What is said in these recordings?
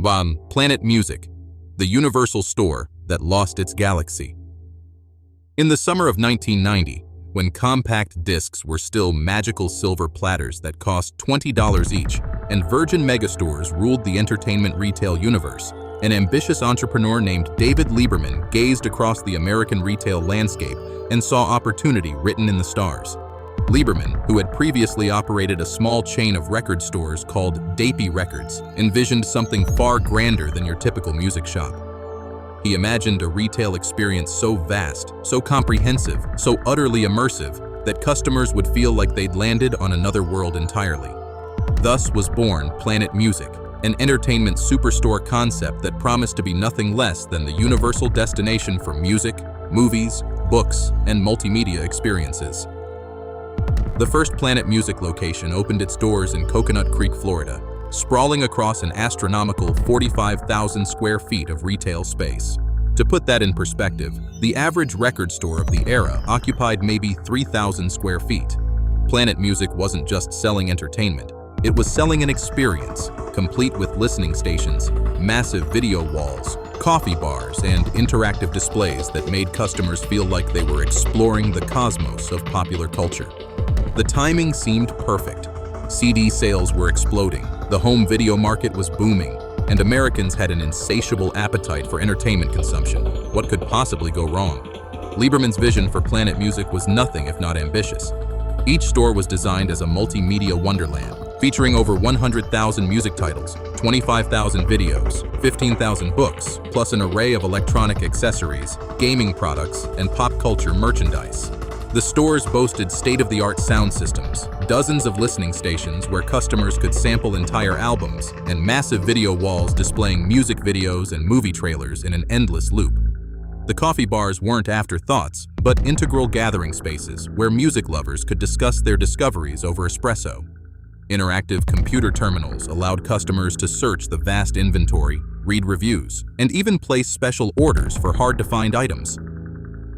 Planet Music, the universal store that lost its galaxy. In the summer of 1990, when compact discs were still magical silver platters that cost $20 each, and Virgin megastores ruled the entertainment retail universe, an ambitious entrepreneur named David Lieberman gazed across the American retail landscape and saw opportunity written in the stars. Lieberman, who had previously operated a small chain of record stores called Dapey Records, envisioned something far grander than your typical music shop. He imagined a retail experience so vast, so comprehensive, so utterly immersive, that customers would feel like they'd landed on another world entirely. Thus was born Planet Music, an entertainment superstore concept that promised to be nothing less than the universal destination for music, movies, books, and multimedia experiences. The first Planet Music location opened its doors in Coconut Creek, Florida, sprawling across an astronomical 45,000 square feet of retail space. To put that in perspective, the average record store of the era occupied maybe 3,000 square feet. Planet Music wasn't just selling entertainment, it was selling an experience, complete with listening stations, massive video walls, coffee bars, and interactive displays that made customers feel like they were exploring the cosmos of popular culture. The timing seemed perfect. CD sales were exploding, the home video market was booming, and Americans had an insatiable appetite for entertainment consumption. What could possibly go wrong? Lieberman's vision for Planet Music was nothing if not ambitious. Each store was designed as a multimedia wonderland, featuring over 100,000 music titles, 25,000 videos, 15,000 books, plus an array of electronic accessories, gaming products, and pop culture merchandise. The stores boasted state-of-the-art sound systems, dozens of listening stations where customers could sample entire albums, and massive video walls displaying music videos and movie trailers in an endless loop. The coffee bars weren't afterthoughts, but integral gathering spaces where music lovers could discuss their discoveries over espresso. Interactive computer terminals allowed customers to search the vast inventory, read reviews, and even place special orders for hard-to-find items.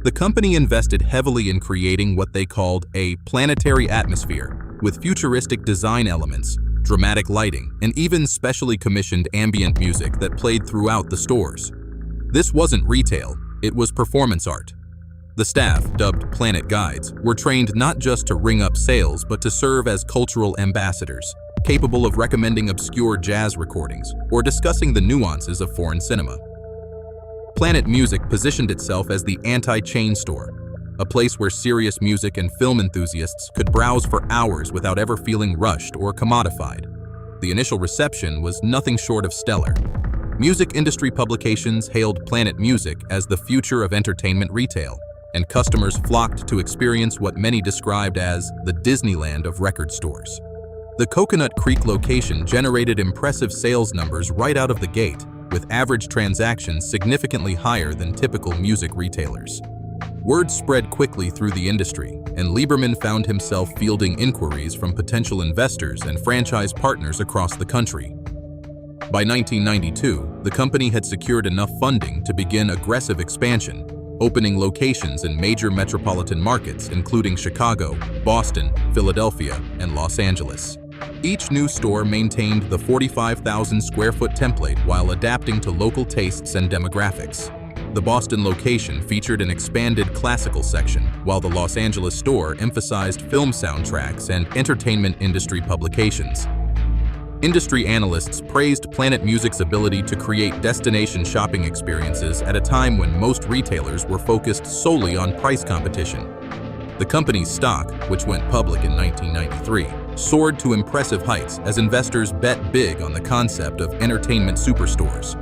The company invested heavily in creating what they called a planetary atmosphere, with futuristic design elements, dramatic lighting, and even specially commissioned ambient music that played throughout the stores. This wasn't retail, it was performance art. The staff, dubbed Planet Guides, were trained not just to ring up sales but to serve as cultural ambassadors, capable of recommending obscure jazz recordings or discussing the nuances of foreign cinema. Planet Music positioned itself as the anti-chain store, a place where serious music and film enthusiasts could browse for hours without ever feeling rushed or commodified. The initial reception was nothing short of stellar. Music industry publications hailed Planet Music as the future of entertainment retail, and customers flocked to experience what many described as the Disneyland of record stores. The Coconut Creek location generated impressive sales numbers right out of the gate, with average transactions significantly higher than typical music retailers. Word spread quickly through the industry, and Lieberman found himself fielding inquiries from potential investors and franchise partners across the country. By 1992, the company had secured enough funding to begin aggressive expansion, opening locations in major metropolitan markets including Chicago, Boston, Philadelphia, and Los Angeles. Each new store maintained the 45,000 square foot template while adapting to local tastes and demographics. The Boston location featured an expanded classical section, while the Los Angeles store emphasized film soundtracks and entertainment industry publications. Industry analysts praised Planet Music's ability to create destination shopping experiences at a time when most retailers were focused solely on price competition. The company's stock, which went public in 1993, soared to impressive heights as investors bet big on the concept of entertainment superstores.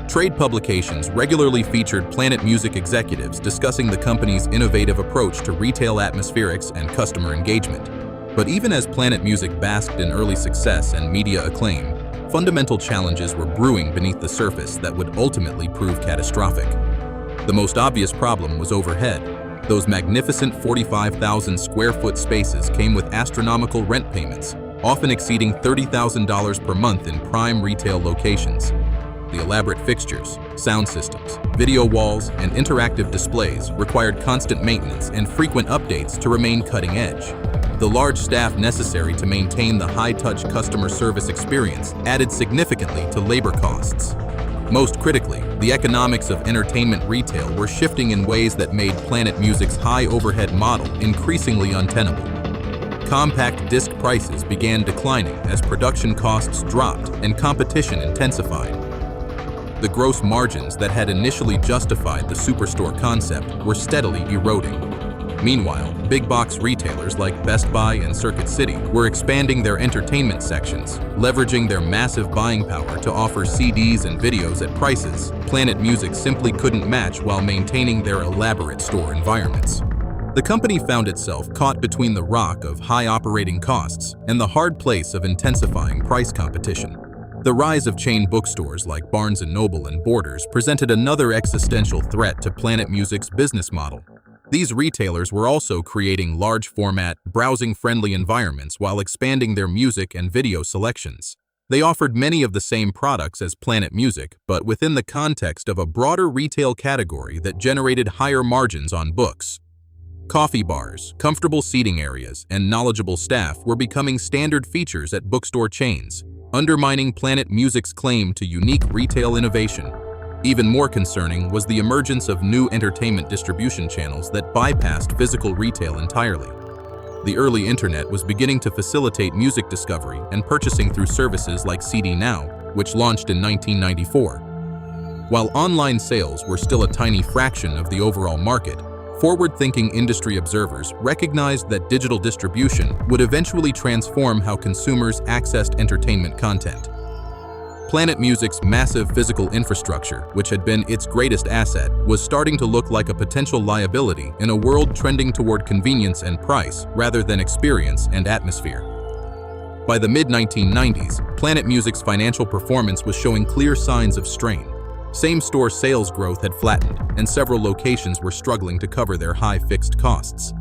Trade publications regularly featured Planet Music executives discussing the company's innovative approach to retail atmospherics and customer engagement. But even as Planet Music basked in early success and media acclaim, fundamental challenges were brewing beneath the surface that would ultimately prove catastrophic. The most obvious problem was overhead. Those magnificent 45,000 square foot spaces came with astronomical rent payments, often exceeding $30,000 per month in prime retail locations. The elaborate fixtures, sound systems, video walls, and interactive displays required constant maintenance and frequent updates to remain cutting edge. The large staff necessary to maintain the high-touch customer service experience added significantly to labor costs. Most critically, the economics of entertainment retail were shifting in ways that made Planet Music's high-overhead model increasingly untenable. Compact disc prices began declining as production costs dropped and competition intensified. The gross margins that had initially justified the superstore concept were steadily eroding. Meanwhile, big-box retailers like Best Buy and Circuit City were expanding their entertainment sections, leveraging their massive buying power to offer CDs and videos at prices Planet Music simply couldn't match while maintaining their elaborate store environments. The company found itself caught between the rock of high operating costs and the hard place of intensifying price competition. The rise of chain bookstores like Barnes & Noble and Borders presented another existential threat to Planet Music's business model. These retailers were also creating large-format, browsing-friendly environments while expanding their music and video selections. They offered many of the same products as Planet Music, but within the context of a broader retail category that generated higher margins on books. Coffee bars, comfortable seating areas, and knowledgeable staff were becoming standard features at bookstore chains, undermining Planet Music's claim to unique retail innovation. Even more concerning was the emergence of new entertainment distribution channels that bypassed physical retail entirely. The early internet was beginning to facilitate music discovery and purchasing through services like CD Now, which launched in 1994. While online sales were still a tiny fraction of the overall market, forward-thinking industry observers recognized that digital distribution would eventually transform how consumers accessed entertainment content. Planet Music's massive physical infrastructure, which had been its greatest asset, was starting to look like a potential liability in a world trending toward convenience and price rather than experience and atmosphere. By the mid-1990s, Planet Music's financial performance was showing clear signs of strain. Same-store sales growth had flattened, and several locations were struggling to cover their high fixed costs.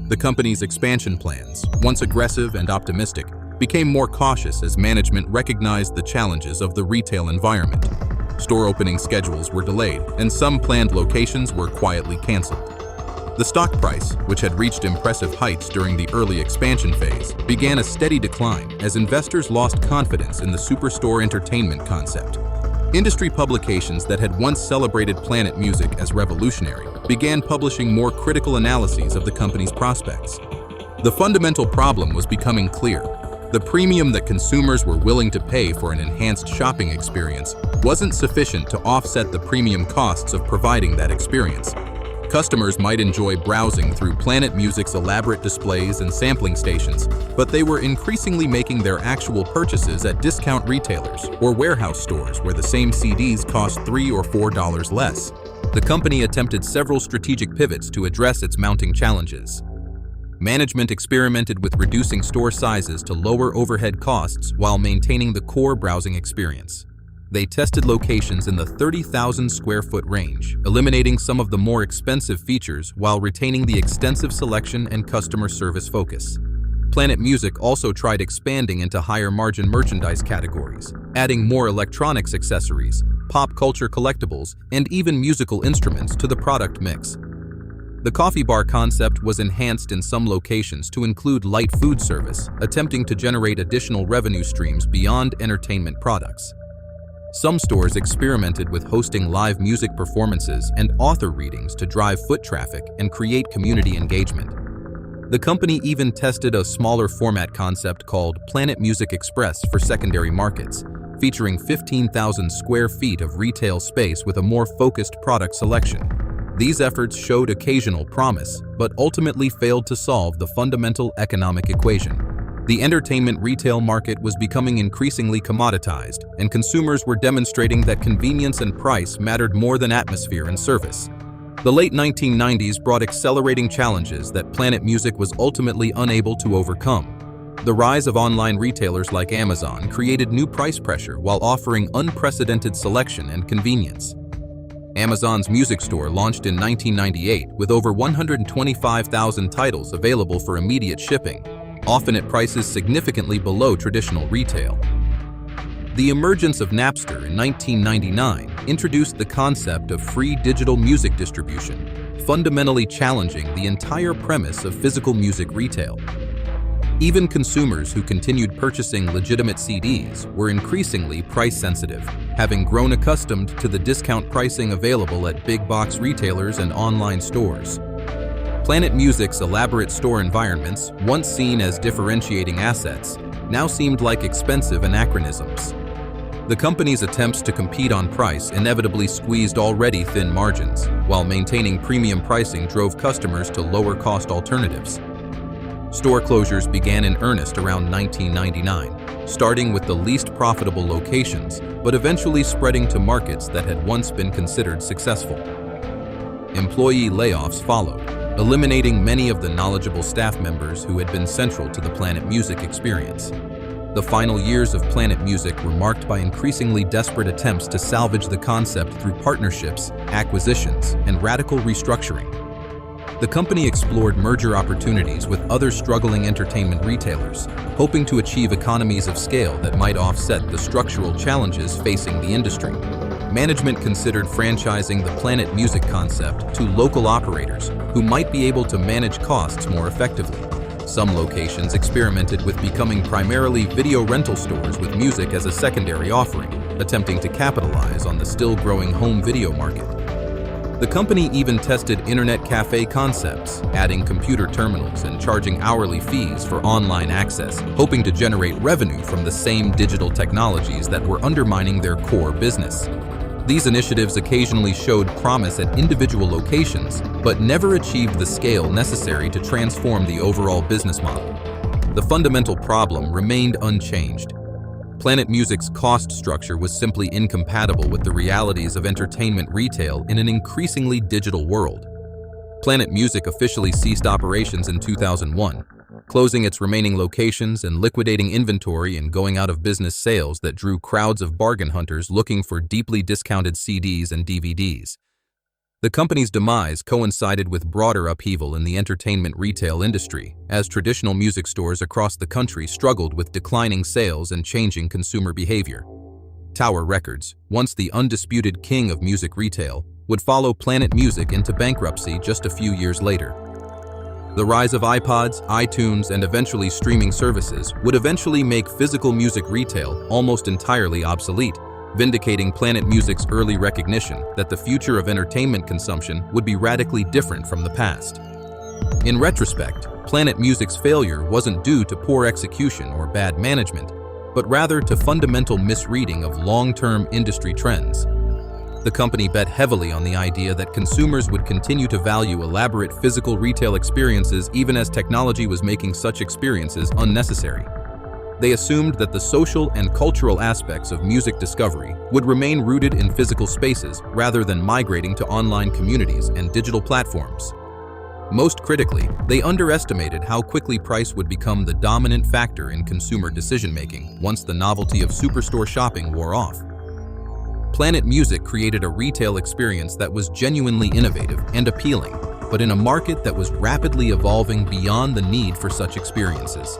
The company's expansion plans, once aggressive and optimistic, became more cautious as management recognized the challenges of the retail environment. Store opening schedules were delayed, and some planned locations were quietly canceled. The stock price, which had reached impressive heights during the early expansion phase, began a steady decline as investors lost confidence in the superstore entertainment concept. Industry publications that had once celebrated Planet Music as revolutionary began publishing more critical analyses of the company's prospects. The fundamental problem was becoming clear. The premium that consumers were willing to pay for an enhanced shopping experience wasn't sufficient to offset the premium costs of providing that experience. Customers might enjoy browsing through Planet Music's elaborate displays and sampling stations, but they were increasingly making their actual purchases at discount retailers or warehouse stores where the same CDs cost $3 or $4 less. The company attempted several strategic pivots to address its mounting challenges. Management experimented with reducing store sizes to lower overhead costs while maintaining the core browsing experience. They tested locations in the 30,000 square foot range, eliminating some of the more expensive features while retaining the extensive selection and customer service focus. Planet Music also tried expanding into higher margin merchandise categories, adding more electronics accessories, pop culture collectibles, and even musical instruments to the product mix. The coffee bar concept was enhanced in some locations to include light food service, attempting to generate additional revenue streams beyond entertainment products. Some stores experimented with hosting live music performances and author readings to drive foot traffic and create community engagement. The company even tested a smaller format concept called Planet Music Express for secondary markets, featuring 15,000 square feet of retail space with a more focused product selection. These efforts showed occasional promise, but ultimately failed to solve the fundamental economic equation. The entertainment retail market was becoming increasingly commoditized, and consumers were demonstrating that convenience and price mattered more than atmosphere and service. The late 1990s brought accelerating challenges that Planet Music was ultimately unable to overcome. The rise of online retailers like Amazon created new price pressure while offering unprecedented selection and convenience. Amazon's music store launched in 1998 with over 125,000 titles available for immediate shipping, often at prices significantly below traditional retail. The emergence of Napster in 1999 introduced the concept of free digital music distribution, fundamentally challenging the entire premise of physical music retail. Even consumers who continued purchasing legitimate CDs were increasingly price-sensitive, having grown accustomed to the discount pricing available at big-box retailers and online stores. Planet Music's elaborate store environments, once seen as differentiating assets, now seemed like expensive anachronisms. The company's attempts to compete on price inevitably squeezed already thin margins, while maintaining premium pricing drove customers to lower-cost alternatives. Store closures began in earnest around 1999, starting with the least profitable locations, but eventually spreading to markets that had once been considered successful. Employee layoffs followed, eliminating many of the knowledgeable staff members who had been central to the Planet Music experience. The final years of Planet Music were marked by increasingly desperate attempts to salvage the concept through partnerships, acquisitions, and radical restructuring. The company explored merger opportunities with other struggling entertainment retailers, hoping to achieve economies of scale that might offset the structural challenges facing the industry. Management considered franchising the Planet Music concept to local operators who might be able to manage costs more effectively. Some locations experimented with becoming primarily video rental stores with music as a secondary offering, attempting to capitalize on the still-growing home video market. The company even tested internet cafe concepts, adding computer terminals and charging hourly fees for online access, hoping to generate revenue from the same digital technologies that were undermining their core business. These initiatives occasionally showed promise at individual locations, but never achieved the scale necessary to transform the overall business model. The fundamental problem remained unchanged. Planet Music's cost structure was simply incompatible with the realities of entertainment retail in an increasingly digital world. Planet Music officially ceased operations in 2001, closing its remaining locations and liquidating inventory and going out of business sales that drew crowds of bargain hunters looking for deeply discounted CDs and DVDs. The company's demise coincided with broader upheaval in the entertainment retail industry, as traditional music stores across the country struggled with declining sales and changing consumer behavior. Tower Records, once the undisputed king of music retail, would follow Planet Music into bankruptcy just a few years later. The rise of iPods, iTunes, and eventually streaming services would eventually make physical music retail almost entirely obsolete, vindicating Planet Music's early recognition that the future of entertainment consumption would be radically different from the past. In retrospect, Planet Music's failure wasn't due to poor execution or bad management, but rather to fundamental misreading of long-term industry trends. The company bet heavily on the idea that consumers would continue to value elaborate physical retail experiences even as technology was making such experiences unnecessary. They assumed that the social and cultural aspects of music discovery would remain rooted in physical spaces rather than migrating to online communities and digital platforms. Most critically, they underestimated how quickly price would become the dominant factor in consumer decision-making once the novelty of superstore shopping wore off. Planet Music created a retail experience that was genuinely innovative and appealing, but in a market that was rapidly evolving beyond the need for such experiences.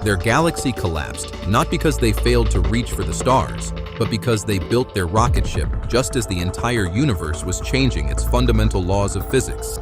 Their galaxy collapsed, not because they failed to reach for the stars, but because they built their rocket ship just as the entire universe was changing its fundamental laws of physics.